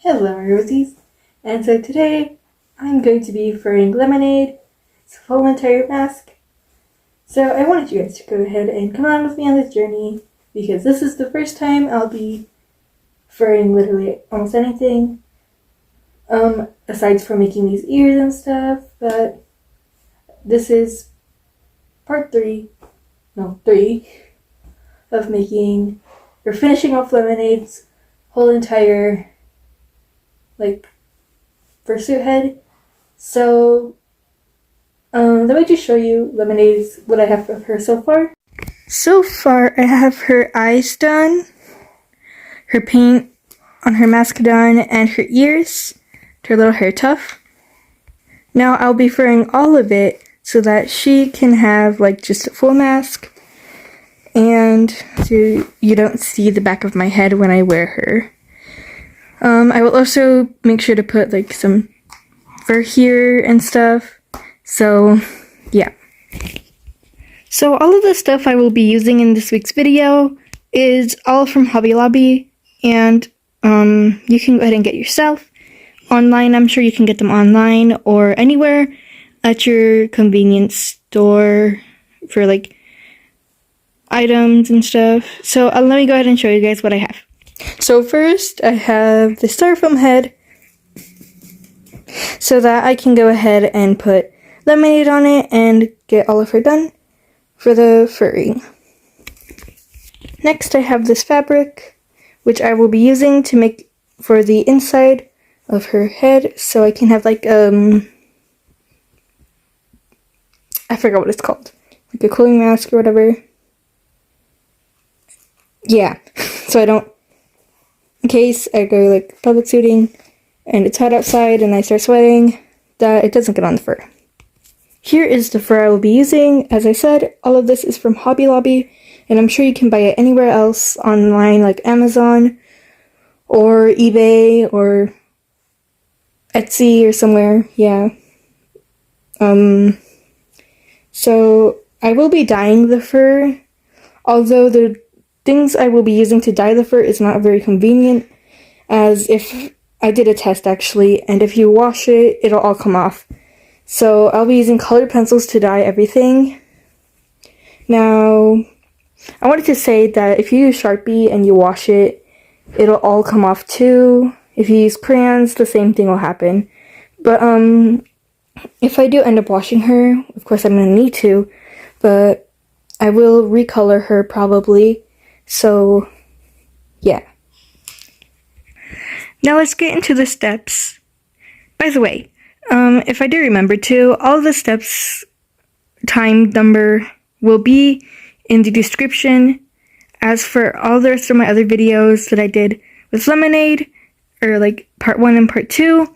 Hello, Rosies, and so today I'm going to be furring lemonade. It's a full entire mask. So I wanted you guys to go ahead and come on with me on this journey because this is the first time I'll be furring literally almost anything. Aside from making these ears and stuff, but this is part 3 of making or finishing off lemonade's whole entire fursuit head. So let me just show you Lemonade's what I have of her so far. So far, I have her eyes done, her paint on her mask done, and her ears, her little hair tuft. Now I'll be furring all of it so that she can have just a full mask, and so you don't see the back of my head when I wear her. I will also make sure to put some fur here and stuff. So yeah. So all of the stuff I will be using in this week's video is all from Hobby Lobby, and you can go ahead and get yourself online. I'm sure you can get them online or anywhere at your convenience store for items and stuff. So let me go ahead and show you guys what I have. So first I have the styrofoam head so that I can go ahead and put lemonade on it and get all of her done for the furring. Next I have this fabric, which I will be using to make for the inside of her head, so I can have I forgot what it's called, a cooling mask or whatever. Yeah, so I don't, in case I go public suiting and it's hot outside and I start sweating, that it doesn't get on the fur. Here is the fur I will be using. As I said, all of this is from Hobby Lobby, and I'm sure you can buy it anywhere else online, like Amazon or eBay or Etsy or somewhere. Yeah. So I will be dyeing the fur, although the things I will be using to dye the fur is not very convenient, as if I did a test actually, and if you wash it, it'll all come off. So I'll be using colored pencils to dye everything. Now, I wanted to say that if you use Sharpie and you wash it, it'll all come off too. If you use crayons, the same thing will happen. But if I do end up washing her, of course I'm gonna need to, but I will recolor her probably. So yeah. Now let's get into the steps. By the way, if I do remember to, all the steps time number will be in the description. As for all the rest of my other videos that I did with Lemonade, or part 1 and part 2,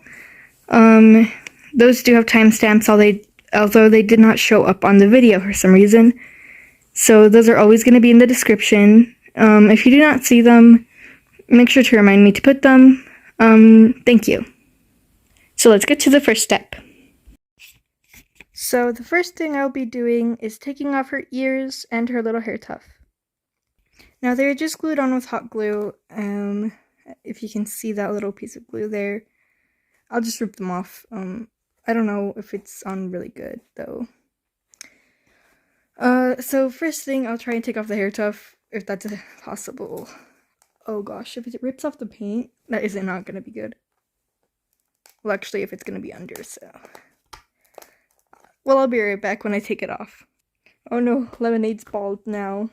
those do have timestamps, although they did not show up on the video for some reason. So those are always going to be in the description. If you do not see them, make sure to remind me to put them. Thank you. So let's get to the first step. So the first thing I'll be doing is taking off her ears and her little hair tuft. Now they're just glued on with hot glue. If you can see that little piece of glue there, I'll just rip them off. I don't know if it's on really good though. So first thing, I'll try and take off the hair tuft if that's possible. Oh gosh, if it rips off the paint, that is not gonna be good. Well, actually, if it's gonna be under, so. Well, I'll be right back when I take it off. Oh no, Lemonade's bald now.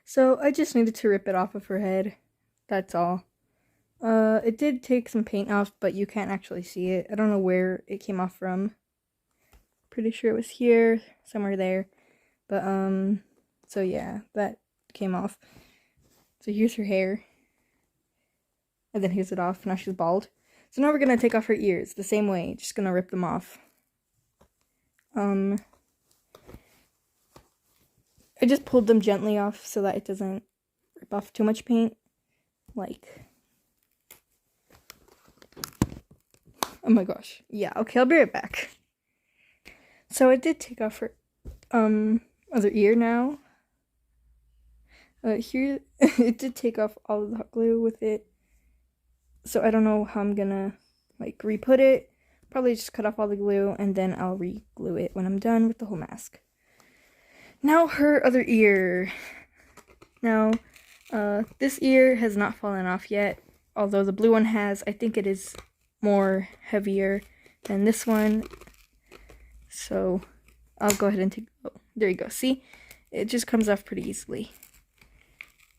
So I just needed to rip it off of her head. That's all. It did take some paint off, but you can't actually see it. I don't know where it came off from. Pretty sure it was here, somewhere there. But, so yeah, that came off. So here's her hair. And then here's it off. Now she's bald. So now we're gonna take off her ears the same way. Just gonna rip them off. I just pulled them gently off so that it doesn't rip off too much paint. Oh my gosh. Yeah, okay, I'll be right back. So I did take off her other ear now. Here, it did take off all of the hot glue with it. So I don't know how I'm gonna like re-put it. Probably just cut off all the glue and then I'll re-glue it when I'm done with the whole mask. Now her other ear. Now, this ear has not fallen off yet, although the blue one has. I think it is more heavier than this one. So I'll go ahead and take, oh, there you go. See, it just comes off pretty easily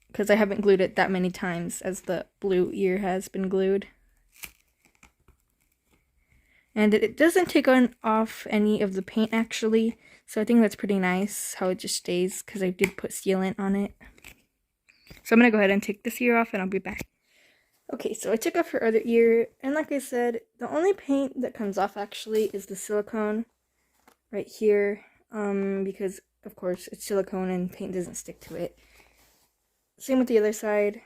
because I haven't glued it that many times as the blue ear has been glued. And it doesn't take off any of the paint actually, so I think that's pretty nice how it just stays because I did put sealant on it. So I'm going to go ahead and take this ear off and I'll be back. Okay, so I took off her other ear, and like I said, the only paint that comes off actually is the silicone right here, because of course it's silicone and paint doesn't stick to it. Same with the other side.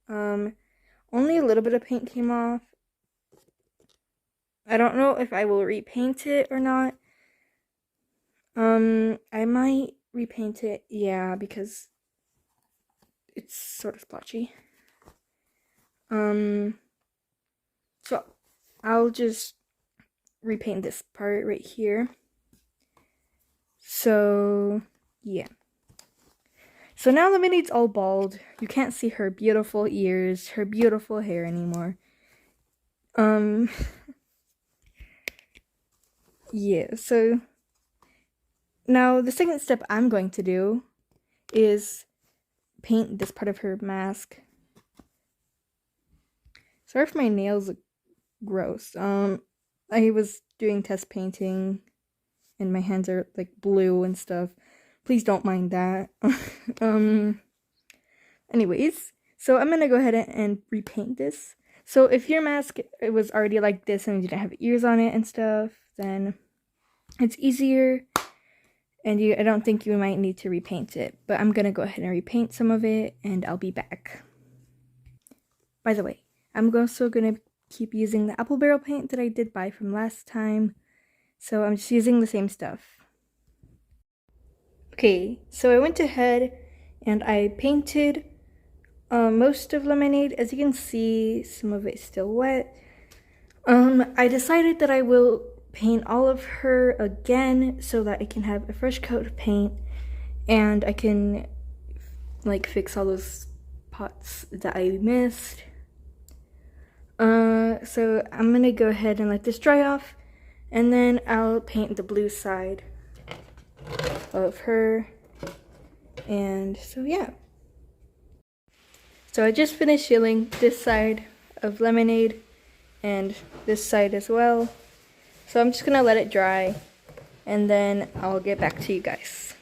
Only a little bit of paint came off. I don't know if I will repaint it or not. I might repaint it, yeah, because it's sort of splotchy. So I'll just repaint this part right here. So, yeah. So now Lemonade's all bald. You can't see her beautiful ears, her beautiful hair anymore. Yeah, so now the second step I'm going to do is paint this part of her mask. Sorry if my nails look gross. I was doing test painting and my hands are like blue and stuff. Please don't mind that. Anyways, so I'm gonna go ahead and repaint this. So if your mask it was already like this and you didn't have ears on it and stuff, then it's easier and I don't think you might need to repaint it. But I'm gonna go ahead and repaint some of it and I'll be back. By the way, I'm also gonna keep using the apple barrel paint that I did buy from last time. So I'm just using the same stuff. Okay, so I went ahead and I painted most of Lemonade. As you can see, some of it's still wet. I decided that I will paint all of her again so that I can have a fresh coat of paint and I can like fix all those spots that I missed. So I'm gonna go ahead and let this dry off and then I'll paint the blue side of her. And so yeah. So I just finished sealing this side of Lemonade and this side as well. So I'm just gonna let it dry and then I'll get back to you guys.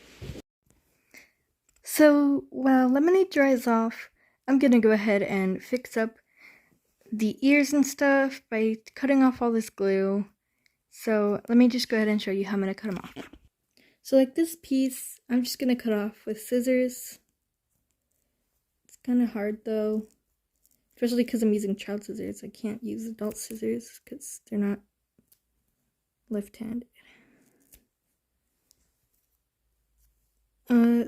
So while Lemonade dries off, I'm gonna go ahead and fix up the ears and stuff by cutting off all this glue. So let me just go ahead and show you how I'm gonna cut them off. So like this piece, I'm just gonna cut off with scissors. It's kind of hard though, especially because I'm using child scissors. I can't use adult scissors because they're not left-handed.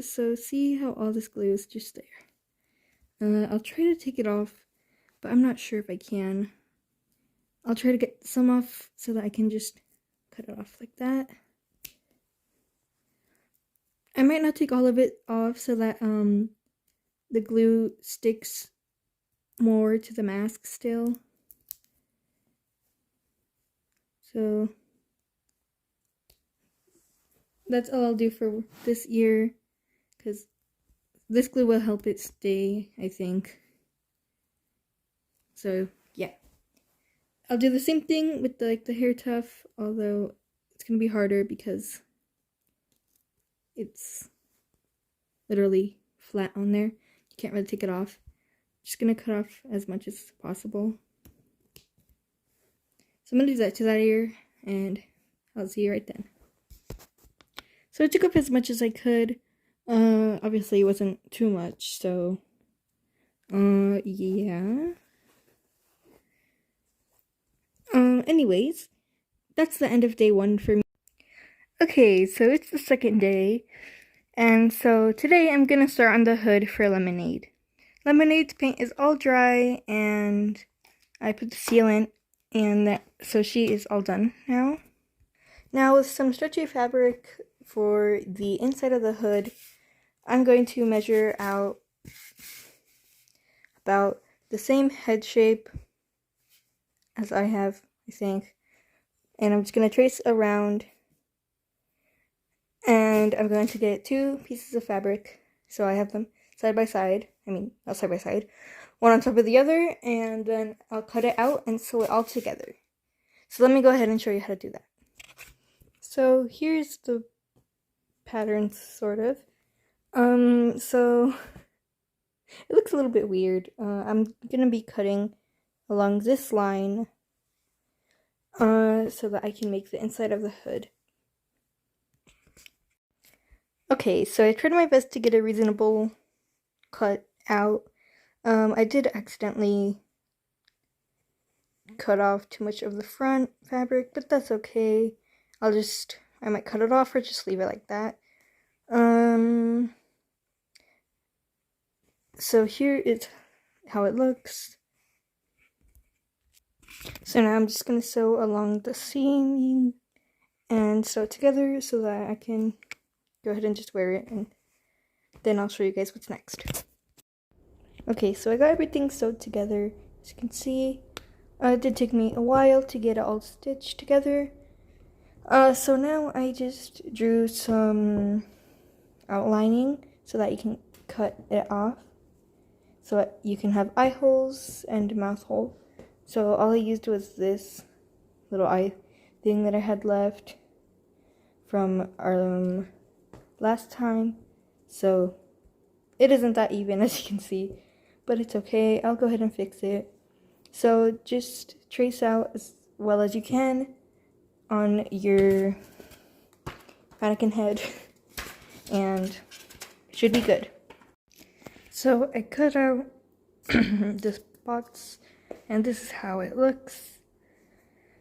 So see how all this glue is just there. I'll try to take it off, but I'm not sure if I can. I'll try to get some off so that I can just cut it off like that. I might not take all of it off so that the glue sticks more to the mask still. So that's all I'll do for this ear, because this glue will help it stay, I think. So yeah, I'll do the same thing with the hair tuft, although it's gonna be harder because it's literally flat on there. You can't really take it off. Just gonna cut off as much as possible. So I'm gonna do that to that ear and I'll see you right then. So I took up as much as I could. Obviously it wasn't too much, so yeah. Anyways, that's the end of day 1 for me. Okay, so it's the second day, and so today I'm gonna start on the hood for Lemonade. Lemonade's paint is all dry, and I put the sealant, and so she is all done now. Now with some stretchy fabric for the inside of the hood, I'm going to measure out about the same head shape as I have, I think. And I'm just going to trace around, and I'm going to get 2 pieces of fabric, so I have them side by side. I mean, not side by side, one on top of the other, and then I'll cut it out and sew it all together. So let me go ahead and show you how to do that. So here's the pattern, sort of. So it looks a little bit weird. I'm gonna be cutting along this line so that I can make the inside of the hood. Okay, so I tried my best to get a reasonable cut out. I did accidentally cut off too much of the front fabric, but that's okay. I might cut it off or just leave it like that. So here is how it looks. So now I'm just going to sew along the seam and sew it together so that I can go ahead and just wear it, and then I'll show you guys what's next. Okay, so I got everything sewed together. As you can see, it did take me a while to get it all stitched together. So now I just drew some outlining so that you can cut it off, so that you can have eye holes and mouth hole. So all I used was this little eye thing that I had left from our last time. So it isn't that even, as you can see, but it's okay. I'll go ahead and fix it. So just trace out as well as you can on your mannequin head and it should be good. So I cut out this box, and this is how it looks.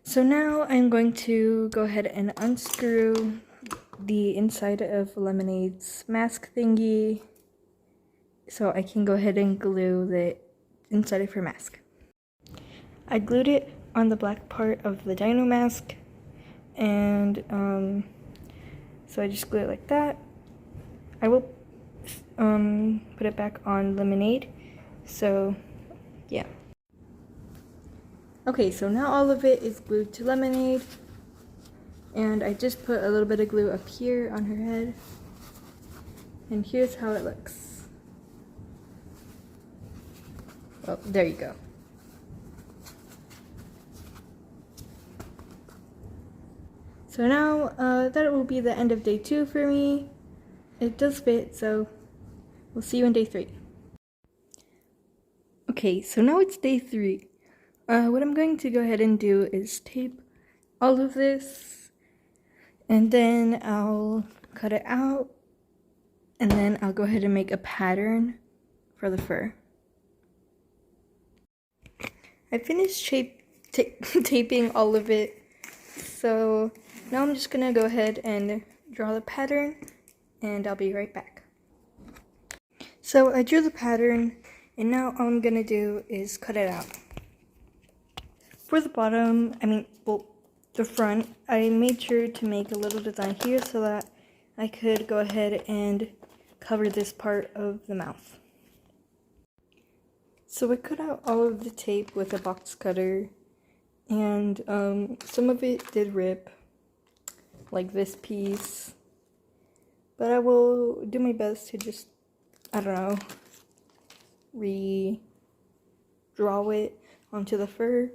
So now I'm going to go ahead and unscrew the inside of Lemonade's mask thingy so I can go ahead and glue the inside of her mask. I glued it on the black part of the dino mask, and so I just glue it like that. I will put it back on Lemonade, so yeah. Okay, so now all of it is glued to Lemonade, and I just put a little bit of glue up here on her head, and here's how it looks. Well, there you go. So now that will be the end of day 2 for me. It does fit, so we'll see you in day 3. Okay, so now it's day 3. What I'm going to go ahead and do is tape all of this, and then I'll cut it out, and then I'll go ahead and make a pattern for the fur. I finished taping all of it, so now I'm just gonna go ahead and draw the pattern, and I'll be right back. So I drew the pattern, and now all I'm gonna do is cut it out. For the bottom, the front, I made sure to make a little design here so that I could go ahead and cover this part of the mouth. So I cut out all of the tape with a box cutter, and some of it did rip, like this piece, but I will do my best to just, redraw it onto the fur.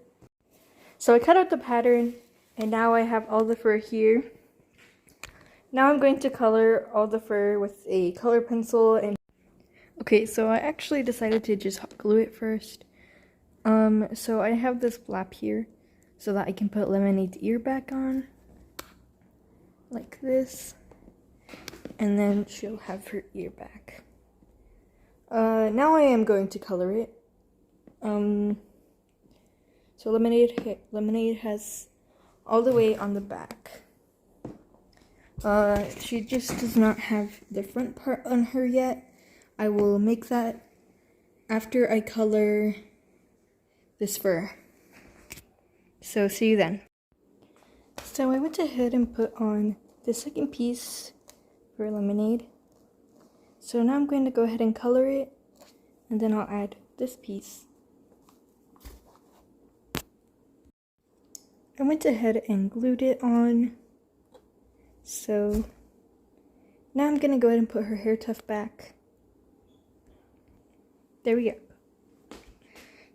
So I cut out the pattern, and now I have all the fur here. Now I'm going to color all the fur with a color pencil. And okay, so I actually decided to just hot glue it first. So I have this flap here so that I can put Lemonade's ear back on, like this, and then she'll have her ear back. Now I am going to color it. So Lemonade has all the way on the back. She just does not have the front part on her yet. I will make that after I color this fur. So see you then. So I went ahead and put on the second piece for lemonade. So now I'm going to go ahead and color it, and then I'll add this piece. I went ahead and glued it on. So now I'm gonna go ahead and put her hair tuft back. There we go.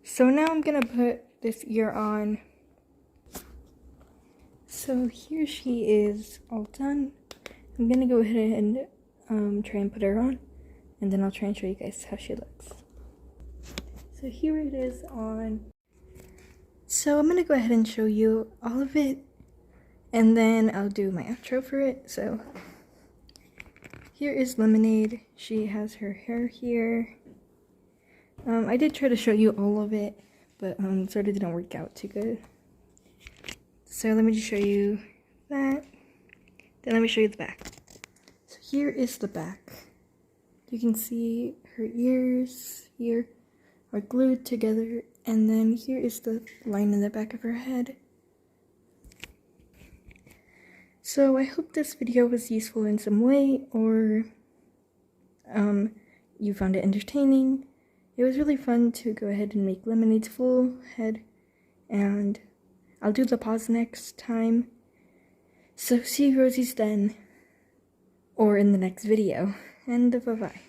So now I'm gonna put this ear on. So here she is all done. I'm gonna go ahead and try and put her on, and then I'll try and show you guys how she looks. So here it is on. So I'm gonna go ahead and show you all of it, and then I'll do my outro for it. So here is Lemonade. She has her hair here. I did try to show you all of it, but sort of didn't work out too good. So let me just show you that. Then let me show you the back. So here is the back. You can see her ears here are glued together, and then here is the line in the back of her head. So I hope this video was useful in some way, or you found it entertaining. It was really fun to go ahead and make Lemonade's full head, and I'll do the paws next time. So see you Rosies then, or in the next video, and bye-bye.